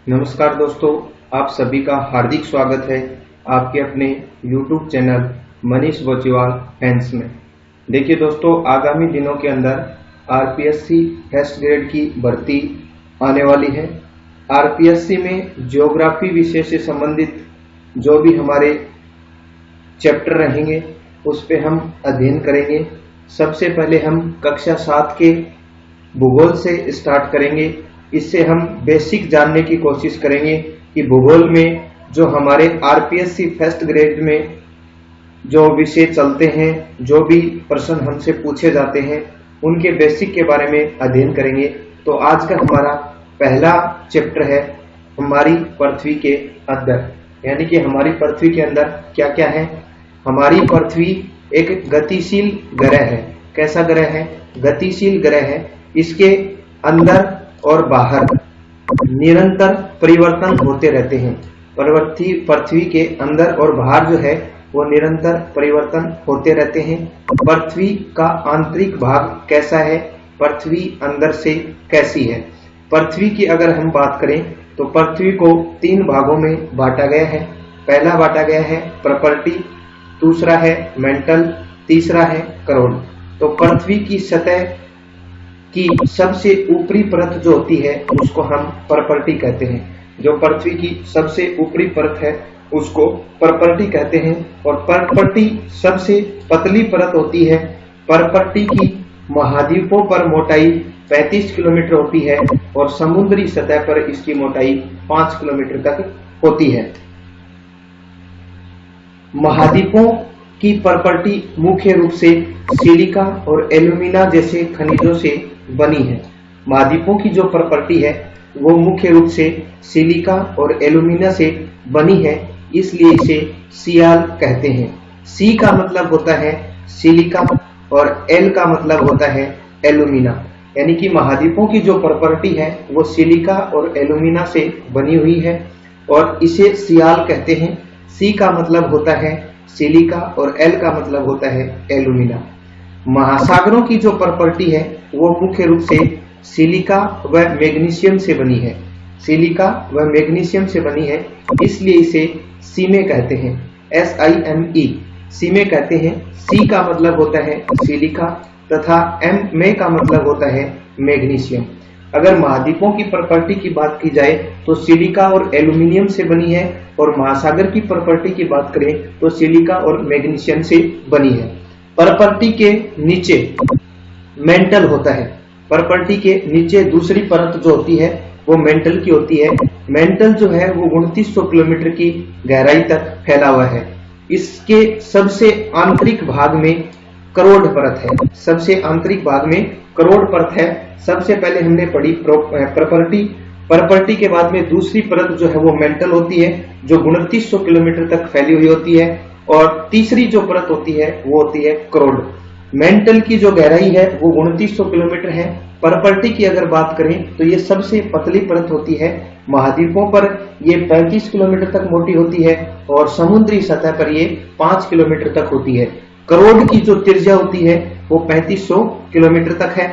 नमस्कार दोस्तों, आप सभी का हार्दिक स्वागत है आपके अपने YouTube channel Manish Bochiwal hands में। देखिए दोस्तों, आगामी दिनों के अंदर आरपीएससी फर्स्ट ग्रेड की भर्ती आने वाली है। आरपीएससी में ज्योग्राफी विषय से संबंधित जो भी हमारे चैप्टर रहेंगे उस पे हम अध्ययन करेंगे। सबसे पहले हम कक्षा 7 के भूगोल से स्टार्ट करेंगे। इससे हम बेसिक जानने की कोशिश करेंगे कि भूगोल में जो हमारे आरपीएससी फर्स्ट ग्रेड में जो विषय चलते हैं, जो भी प्रश्न हमसे पूछे जाते हैं, उनके बेसिक के बारे में अध्ययन करेंगे। तो आज का हमारा पहला चैप्टर है हमारी पृथ्वी के अंदर, यानी कि हमारी पृथ्वी के अंदर क्या क्या है। हमारी पृथ्वी एक गतिशील ग्रह है। कैसा ग्रह है? गतिशील ग्रह है। इसके अंदर और बाहर निरंतर परिवर्तन होते रहते हैं। पृथ्वी के अंदर और बाहर जो है वो निरंतर परिवर्तन होते रहते हैं। पृथ्वी का आंतरिक भाग कैसा है? पृथ्वी अंदर से कैसी है? पृथ्वी की अगर हम बात करें तो पृथ्वी को 3 भागों में बांटा गया है। पहला बांटा गया है प्रॉपर्टी, दूसरा है मेंटल, तीसरा है करोड़। तो पृथ्वी की सतह की सबसे ऊपरी परत जो होती है उसको हम प्रॉपर्टी कहते हैं। जो पृथ्वी की सबसे ऊपरी परत है उसको प्रॉपर्टी कहते हैं। और प्रॉपर्टी सबसे पतली परत होती है। प्रॉपर्टी की महाद्वीपों पर मोटाई 35 किलोमीटर होती है और समुद्री सतह पर इसकी मोटाई 5 किलोमीटर तक होती है। महाद्वीपों की प्रॉपर्टी मुख्य रूप से सिलिका और एल्यूमिना जैसे खनिजों से बनी है। महाद्वीपों की जो प्रॉपर्टी है वो मुख्य रूप से सिलिका और एल्यूमिना से बनी है, इसलिए इसे सियाल कहते हैं। सी का मतलब होता है सिलिका और एल का मतलब होता है एल्यूमिना, यानी कि महाद्वीपों की जो प्रॉपर्टी है वो सिलिका और एल्यूमिना से बनी हुई है और इसे सियाल कहते हैं। सी का मतलब होता है सिलिका और एल का मतलब होता है एल्यूमिना। महासागरों की जो प्रॉपर्टी है वो मुख्य रूप से सिलिका व मैग्नीशियम से बनी है। सिलिका व मैग्नीशियम से बनी है, इसलिए इसे सीमे कहते हैं। SIME सीमे कहते हैं। सी का मतलब होता है सिलिका तथा में का मतलब होता है मैग्नीशियम। अगर महाद्वीपों की प्रॉपर्टी की बात की जाए तो सिलिका और एल्यूमिनियम से बनी है और महासागर की प्रॉपर्टी की बात करें तो सिलिका और मैग्नीशियम से बनी है। प्रॉपर्टी के नीचे मेंटल होता है। प्रॉपर्टी के नीचे दूसरी परत जो होती है वो मेंटल की होती है। मेंटल जो है वो 2900 किलोमीटर की गहराई तक फैला हुआ है। इसके सबसे आंतरिक भाग में करोड़ परत है। सबसे आंतरिक भाग में करोड़ परत है। सबसे पहले हमने पढ़ी प्रॉपर्टी के बाद में दूसरी परत जो है वो मेंटल होती है, जो 2900 किलोमीटर तक फैली हुई होती है। और तीसरी जो परत होती है वो होती है करोड़। मेंटल की जो गहराई है वो 2900 किलोमीटर है। प्रॉपर्टी की अगर बात करें तो ये सबसे पतली परत होती है। महाद्वीपों पर ये 35 किलोमीटर तक मोटी होती है और समुद्री सतह पर ये 5 किलोमीटर तक होती है। करोड़ की जो त्रिज्या होती है वो 3500 किलोमीटर तक है।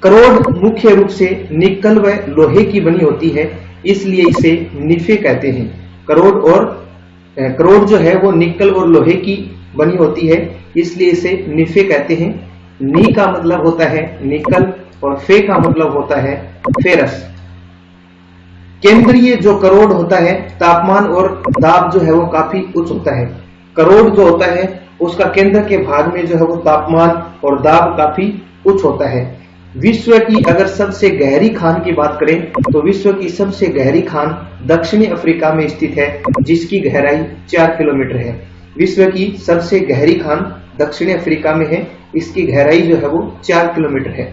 करोड़ मुख्य रूप से निकल व लोहे की बनी होती है, इसलिए इसे निफे कहते हैं। करोड़ जो है वो निकल और लोहे की बनी होती है, इसलिए इसे निफे कहते हैं। नी का मतलब होता है निकल और फे का मतलब होता है फेरस। केंद्रीय जो करोड़ होता है, तापमान और दाब जो है वो काफी उच्च होता है। करोड़ जो होता है उसका केंद्र के भाग में जो है वो तापमान और दाब काफी उच्च होता है। विश्व की अगर सबसे गहरी खान की बात करें तो विश्व की सबसे गहरी खान दक्षिणी अफ्रीका में स्थित है, जिसकी गहराई 4 किलोमीटर है। विश्व की सबसे गहरी खान दक्षिणी अफ्रीका में है, इसकी गहराई जो है वो 4 किलोमीटर है।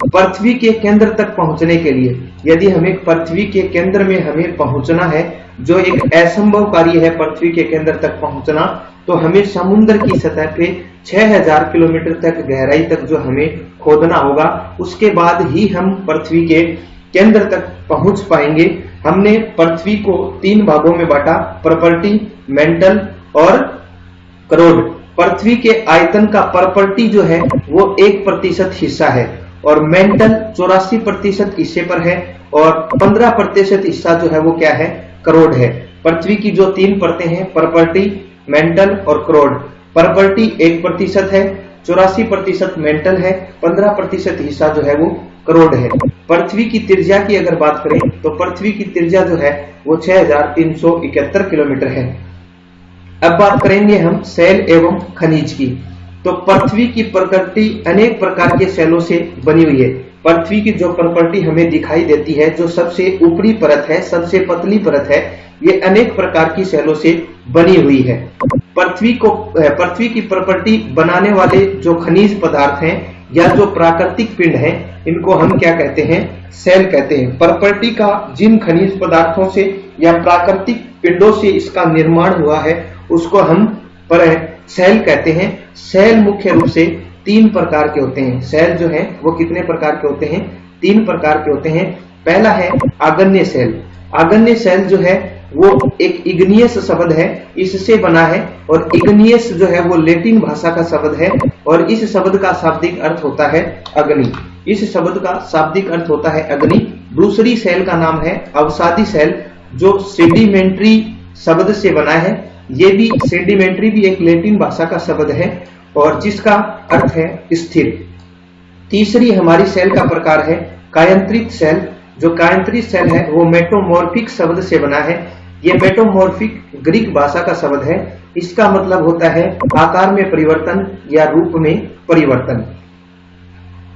पृथ्वी के केंद्र तक पहुंचने के लिए, यदि हमें पृथ्वी के केंद्र में हमें पहुंचना है, जो एक असंभव कार्य है पृथ्वी के केंद्र तक पहुंचना, तो हमें समुद्र की सतह पे 6000 किलोमीटर तक गहराई तक जो हमें खोदना होगा, उसके बाद ही हम पृथ्वी के केंद्र तक पहुंच पाएंगे। हमने पृथ्वी को 3 भागों में बांटा, प्रॉपर्टी, मेंटल और करोड़। पृथ्वी के आयतन का प्रॉपर्टी जो है वो 1% हिस्सा है और मेंटल 84% हिस्से पर है और 15% हिस्सा जो है वो क्या है, करोड़ है। पृथ्वी की जो 3 परतें हैं, प्रॉपर्टी, मेंटल और करोड़। प्रॉपर्टी 1% है, 84% मेंटल है, 15% हिस्सा जो है वो करोड़ है। पृथ्वी की त्रिज्या की अगर बात करें तो पृथ्वी की त्रिज्या जो है वो 6371 किलोमीटर है। अब बात करेंगे हम सेल एवं खनिज की। तो पृथ्वी की प्रकृति अनेक प्रकार के सेलों से बनी हुई है। पृथ्वी की जो प्रॉपर्टी हमें दिखाई देती है, जो सबसे ऊपरी परत है, सबसे पतली परत है, ये अनेक प्रकार की सेलों से बनी हुई है। पृथ्वी की प्रॉपर्टी बनाने वाले जो खनिज पदार्थ हैं या जो प्राकृतिक पिंड हैं, इनको हम क्या कहते हैं, सेल कहते हैं। प्रॉपर्टी का जिन खनिज पदार्थों से या प्राकृतिक पिंडों से इसका निर्माण हुआ है उसको हम सेल कहते हैं। सेल मुख्य रूप से 3 प्रकार के होते हैं। सेल जो है वो कितने प्रकार के होते हैं, 3 प्रकार के होते हैं। पहला है आगन्य सेल। आगन्य सेल जो है वो एक इग्नियस शब्द है, इससे बना है, और इग्नियस जो है वो लैटिन भाषा का शब्द है और इस शब्द का शाब्दिक अर्थ होता है अग्नि। इस शब्द का शाब्दिक अर्थ होता है अग्नि। दूसरी सेल का नाम है अवसादी सेल, जो सेडिमेंट्री शब्द से बना है। ये भी सेडिमेंट्री भी एक लैटिन भाषा का शब्द है और जिसका अर्थ है स्थिर। तीसरी हमारी सेल का प्रकार है कायंत्रित सेल। जो कायंत्रित सेल है वो मेटोमॉर्फिक शब्द से बना है। ये मेटोमॉर्फिक ग्रीक भाषा का शब्द है। इसका मतलब होता है आकार में परिवर्तन या रूप में परिवर्तन।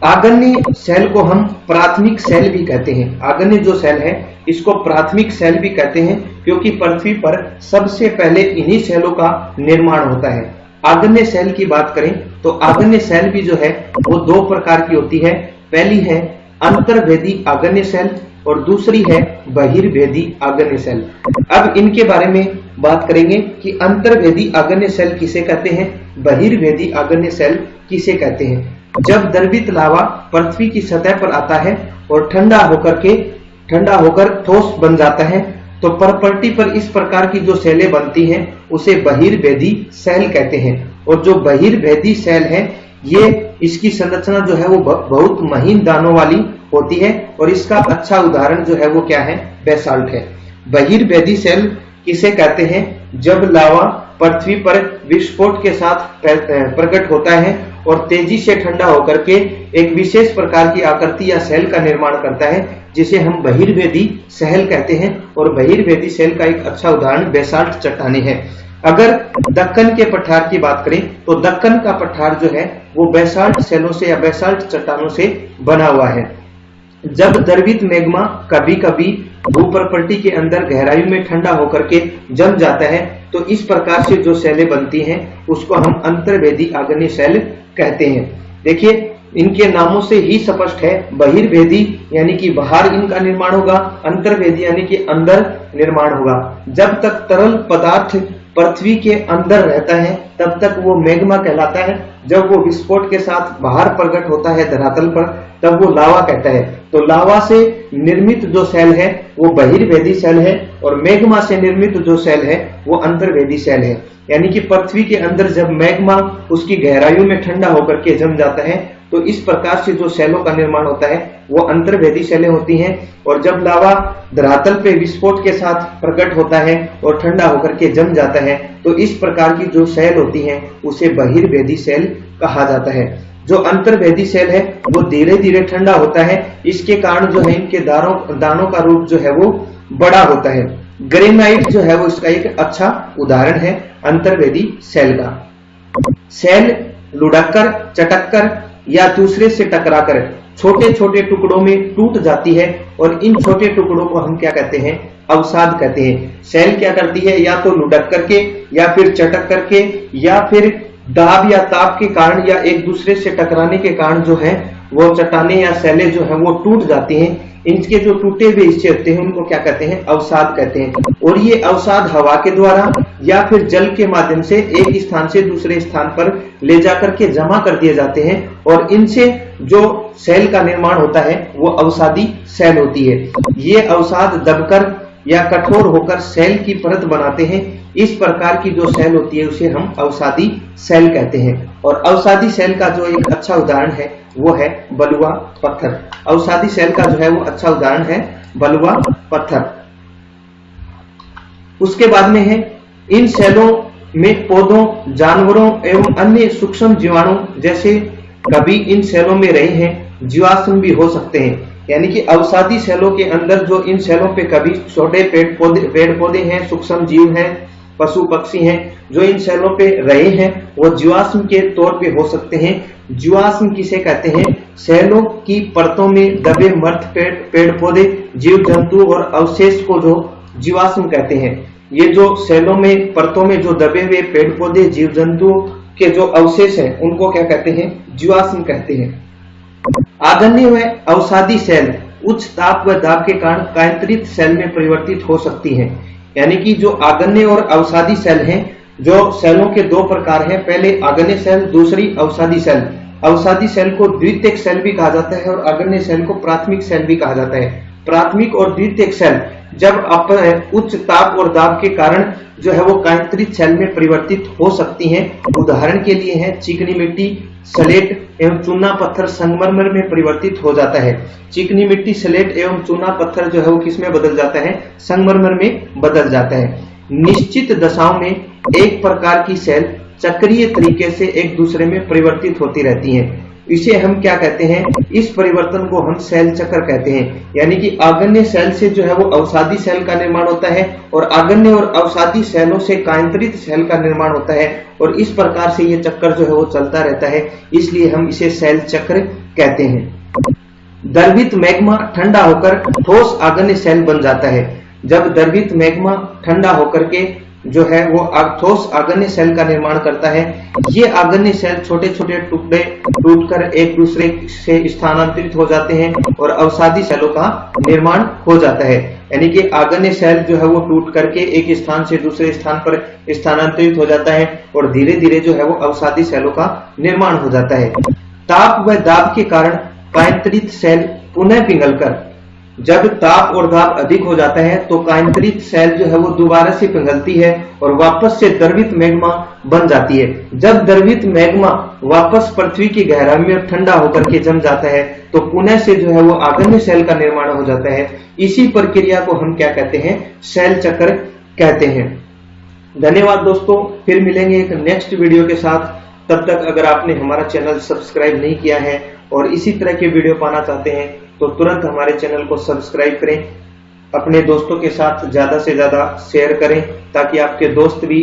आगन्य सेल को हम प्राथमिक सेल भी कहते हैं। आगन्य जो सेल है इसको प्राथमिक सेल भी कहते हैं, क्योंकि पृथ्वी पर सबसे पहले इन्हीं सेलों का निर्माण होता है। आगन्य सेल की बात करें तो आगन्य सेल भी जो है वो 2 प्रकार की होती है। पहली है अंतर्भेदी आगन्य सेल और दूसरी है बहिर्भेदी आगन्य सेल। अब इनके बारे में बात करेंगे कि अंतर्भेदी आगन्य सेल किसे कहते हैं, बहिर्भेदी आगन्य सेल किसे कहते हैं। जब द्रवित लावा पृथ्वी की सतह पर आता है और ठंडा होकर ठोस बन जाता है तो प्रॉपर्टी पर इस प्रकार की जो सेलें बनती हैं उसे बहिर्भेदी सेल कहते हैं। और जो बहिर्भेदी सेल है ये इसकी संरचना जो है वो बहुत महीन दानों वाली होती है और इसका अच्छा उदाहरण जो है वो क्या है, बेसाल्ट है। बहिर्भेदी सेल किसे कहते हैं, जब लावा पृथ्वी पर विस्फोट के साथ प्रकट होता है और तेजी से ठंडा होकर के एक विशेष प्रकार की आकृति या सेल का निर्माण करता है, जिसे हम बहिर्भेदी सेल कहते हैं। और बहिर्भेदी सेल का एक अच्छा उदाहरण बेसाल्ट चट्टानें है। अगर दक्कन के पठार की बात करें तो दक्कन का पठार जो है वो बेसाल्ट सेलों से या बेसाल्ट चट्टानों से बना हुआ है। जब द्रवित मैग्मा कभी कभी भूप्रकृति के अंदर गहराई में ठंडा होकर के जम जाता है तो इस प्रकार से जो सेलें बनती हैं उसको हम अंतर्भेदी आग्नेय सेल कहते हैं। देखिए इनके नामों से ही स्पष्ट है, बहिर्भेदी यानी कि बाहर इनका निर्माण होगा, अंतर्भेदी यानी कि अंदर निर्माण होगा। जब तक तरल पदार्थ पृथ्वी के अंदर रहता है तब तक वो मैग्मा कहलाता है। जब वो विस्फोट के साथ बाहर प्रकट होता है धरातल पर तब वो लावा कहता है। तो लावा से निर्मित जो सेल है वो बहिर्भेदी सेल है और मैग्मा से निर्मित जो सेल है वो अंतर्भेदी सेल है। यानी कि पृथ्वी के अंदर जब मैग्मा उसकी गहराइयों में ठंडा होकर के जम जाता है तो इस प्रकार से जो सेलों का निर्माण होता है वो अंतर्भेदी सेलें होती हैं। और जब लावा धरातल पे विस्फोट के साथ प्रकट होता है और ठंडा होकर के जम जाता है तो इस प्रकार की जो सेल होती हैं उसे बहिर्भेदी सेल कहा जाता है। जो अंतर्भेदी सेल है वो धीरे धीरे ठंडा होता है, इसके कारण जो है इनके दानों का रूप जो है वो बड़ा होता है। ग्रेनाइट जो है वो इसका एक अच्छा उदाहरण है अंतर्भेदी सेल का। सेल लुढ़ककर, चटककर या दूसरे से टकराकर छोटे छोटे टुकड़ों में टूट जाती है और इन छोटे टुकड़ों को हम क्या कहते हैं, अवसाद कहते हैं। सेल क्या करती है, या तो लुढ़क करके या फिर चटक करके या फिर दाब या ताप के कारण या एक दूसरे से टकराने के कारण जो है वो चट्टानें या सेलें जो है वो टूट जाती हैं। इनके जो टूटे हुए हिस्से होते हैं उनको क्या कहते हैं, अवसाद कहते हैं। और ये अवसाद हवा के द्वारा या फिर जल के माध्यम से एक स्थान से दूसरे स्थान पर ले जाकर के जमा कर दिए जाते हैं और इनसे जो सेल का निर्माण होता है वो अवसादी सेल होती है। ये अवसाद दबकर या कठोर होकर सेल की परत बनाते हैं। इस प्रकार की जो सेल होती है उसे हम अवसादी सेल कहते हैं। और अवसादी सेल का जो एक अच्छा उदाहरण है वो है बलुआ पत्थर। अवसादी सेल का जो है वो अच्छा उदाहरण है बलुआ पत्थर। उसके बाद में है इन सेलों में पौधों, जानवरों एवं अन्य सूक्ष्म जीवाणु जैसे कभी इन सेलों में रहे हैं जीवाश्म भी हो सकते हैं। यानी कि अवसादी सेलों के अंदर जो इन सेलों पे कभी छोटे पेड़ पौधे हैं, सूक्ष्म जीव हैं, पशु पक्षी हैं, जो इन सेलों पे रहे हैं वो जीवाश्म के तौर पे हो सकते हैं। जीवाश्म किसे कहते हैं? सेलों की परतों में दबे मृत पेड़ पौधे, जीव जंतु और अवशेष को जो जीवाश्म कहते हैं। ये जो सेलों में परतों में जो दबे हुए पेड़ पौधे, जीव जंतु के जो अवशेष हैं उनको क्या कहते हैं? जीवाश्म कहते हैं। आगन्य व अवसादी सेल उच्च ताप व दाब के कारण कायांतरित सेल में परिवर्तित हो सकती हैं। यानी कि जो आगन्य और अवसादी सेल हैं, जो सेलों के दो प्रकार हैं, पहले आगन्य सेल, दूसरी अवसादी सेल। अवसादी सेल को द्वितीयक सेल भी कहा जाता है और आगन्य सेल को प्राथमिक सेल भी कहा जाता है। प्राथमिक और द्वितीयक सेल जब उच्च ताप और दाब के कारण जो है वो कायांतरित सेल में परिवर्तित हो सकती हैं। उदाहरण के लिए है चिकनी मिट्टी, सलेट एवं चूना पत्थर संगमरमर में परिवर्तित हो जाता है। चिकनी मिट्टी, सलेट एवं चूना पत्थर जो है वो किसमें बदल जाता है? संगमरमर में बदल जाता है। निश्चित दशाओं में एक प्रकार की सेल चक्रीय तरीके से एक दूसरे में परिवर्तित होती रहती हैं। इसे हम क्या कहते हैं? इस परिवर्तन को हम सेल चक्र कहते हैं। यानी कि आगन्य सेल से जो है वो अवसादी सेल का निर्माण होता है और आगन्य और अवसादी सेलों से कायांतरित सेल का निर्माण होता है और इस प्रकार से ये चक्कर जो है वो चलता रहता है, इसलिए हम इसे सेल चक्र कहते हैं। द्रवित मैग्मा ठंडा होकर ठोस आगन्य सेल बन जाता है। जब द्रवित मैग्मा ठंडा होकर के जो है वो ठोस आगन्य सेल का निर्माण करता है, ये आगन्य सेल छोटे छोटे टुकड़े टूटकर एक दूसरे से स्थानांतरित हो जाते हैं और अवसादी सेलों का निर्माण हो जाता है। यानी कि आगन्य सेल जो है वो टूट करके एक स्थान से दूसरे स्थान पर स्थानांतरित हो जाता है और धीरे धीरे जो है वो अवसादी सेलों का निर्माण हो जाता है। ताप व दाब के कारण कायांतरित सेल पुनः पिघलकर, जब ताप और दाब अधिक हो जाता है तो कायांतरित सेल जो है वो दोबारा से पिघलती है और वापस से द्रवित मैग्मा बन जाती है। जब द्रवित मैग्मा वापस पृथ्वी की गहराई में ठंडा होकर के जम जाता है तो पुनः से जो है वो आगन्य सेल का निर्माण हो जाता है। इसी प्रक्रिया को हम क्या कहते हैं? सेल चक्र कहते हैं। धन्यवाद दोस्तों, फिर मिलेंगे एक नेक्स्ट वीडियो के साथ। तब तक अगर आपने हमारा चैनल सब्सक्राइब नहीं किया है और इसी तरह के वीडियो पाना चाहते हैं तो तुरंत हमारे चैनल को सब्सक्राइब करें, अपने दोस्तों के साथ ज्यादा से ज्यादा शेयर करें ताकि आपके दोस्त भी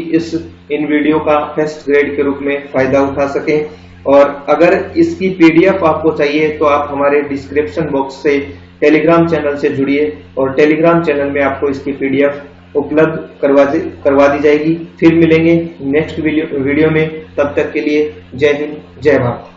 इन वीडियो का फर्स्ट ग्रेड के रूप में फायदा उठा सकें। और अगर इसकी पीडीएफ आपको चाहिए तो आप हमारे डिस्क्रिप्शन बॉक्स से टेलीग्राम चैनल से जुड़िए और टेलीग्राम चैनल में आपको इसकी पीडीएफ उपलब्ध करवा दी जाएगी। फिर मिलेंगे नेक्स्ट वीडियो में, तब तक के लिए जय हिंद, जय भारत।